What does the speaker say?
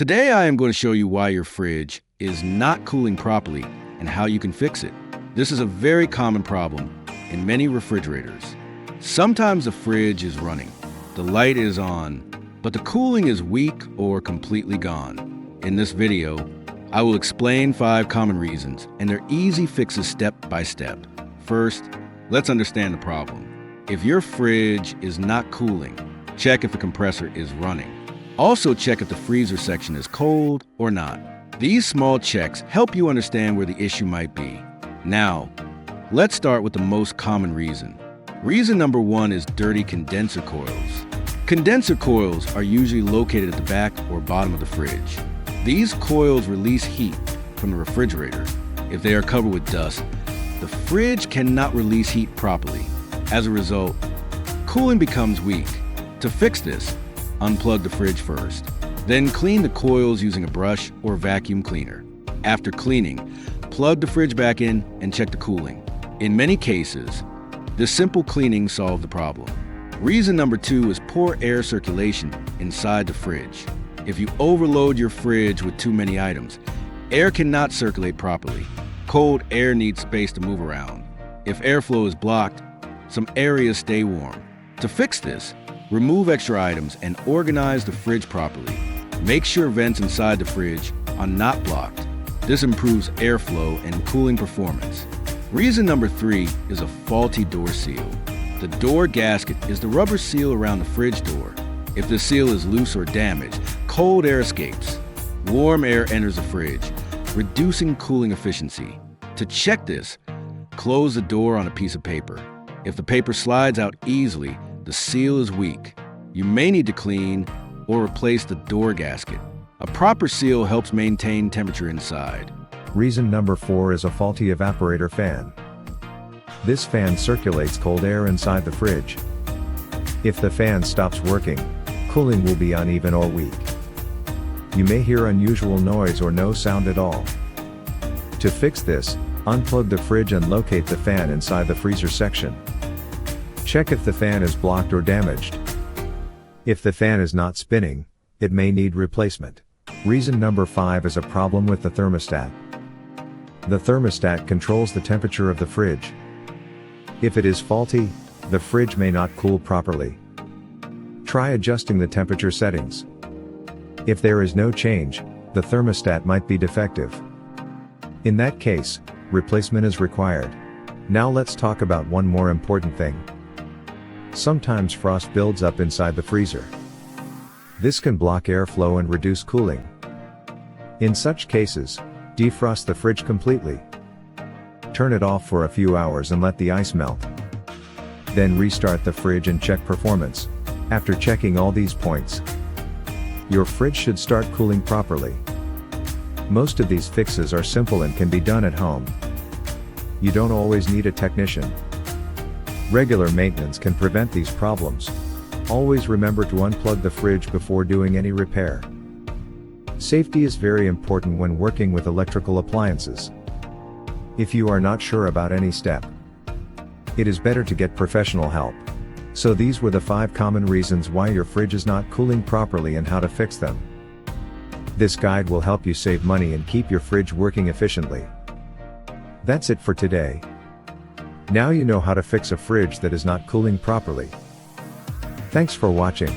Today I am going to show you why your fridge is not cooling properly and how you can fix it. This is a very common problem in many refrigerators. Sometimes the fridge is running, the light is on, but the cooling is weak or completely gone. In this video, I will explain 5 common reasons and their easy fixes step by step. First, let's understand the problem. If your fridge is not cooling, check if the compressor is running. Also check if the freezer section is cold or not. These small checks help you understand where the issue might be. Now, let's start with the most common reason. Reason number 1 is dirty condenser coils. Condenser coils are usually located at the back or bottom of the fridge. These coils release heat from the refrigerator. If they are covered with dust, the fridge cannot release heat properly. As a result, cooling becomes weak. To fix this, unplug the fridge first. Then clean the coils using a brush or vacuum cleaner. After cleaning, plug the fridge back in and check the cooling. In many cases, this simple cleaning solved the problem. Reason number 2 is poor air circulation inside the fridge. If you overload your fridge with too many items, air cannot circulate properly. Cold air needs space to move around. If airflow is blocked, some areas stay warm. To fix this, remove extra items and organize the fridge properly. Make sure vents inside the fridge are not blocked. This improves airflow and cooling performance. Reason number 3 is a faulty door seal. The door gasket is the rubber seal around the fridge door. If the seal is loose or damaged, cold air escapes. Warm air enters the fridge, reducing cooling efficiency. To check this, close the door on a piece of paper. If the paper slides out easily, the seal is weak. You may need to clean or replace the door gasket. A proper seal helps maintain temperature inside. Reason number 4 is a faulty evaporator fan. This fan circulates cold air inside the fridge. If the fan stops working, cooling will be uneven or weak. You may hear unusual noise or no sound at all. To fix this, unplug the fridge and locate the fan inside the freezer section. Check if the fan is blocked or damaged. If the fan is not spinning, it may need replacement. Reason number 5 is a problem with the thermostat. The thermostat controls the temperature of the fridge. If it is faulty, the fridge may not cool properly. Try adjusting the temperature settings. If there is no change, the thermostat might be defective. In that case, replacement is required. Now let's talk about one more important thing. Sometimes frost builds up inside the freezer. This can block airflow and reduce cooling. In such cases, defrost the fridge completely. Turn it off for a few hours and let the ice melt. Then restart the fridge and check performance. After checking all these points, your fridge should start cooling properly. Most of these fixes are simple and can be done at home. You don't always need a technician. Regular maintenance can prevent these problems. Always remember to unplug the fridge before doing any repair. Safety is very important when working with electrical appliances. If you are not sure about any step, it is better to get professional help. So these were the 5 common reasons why your fridge is not cooling properly and how to fix them. This guide will help you save money and keep your fridge working efficiently. That's it for today. Now you know how to fix a fridge that is not cooling properly. Thanks for watching.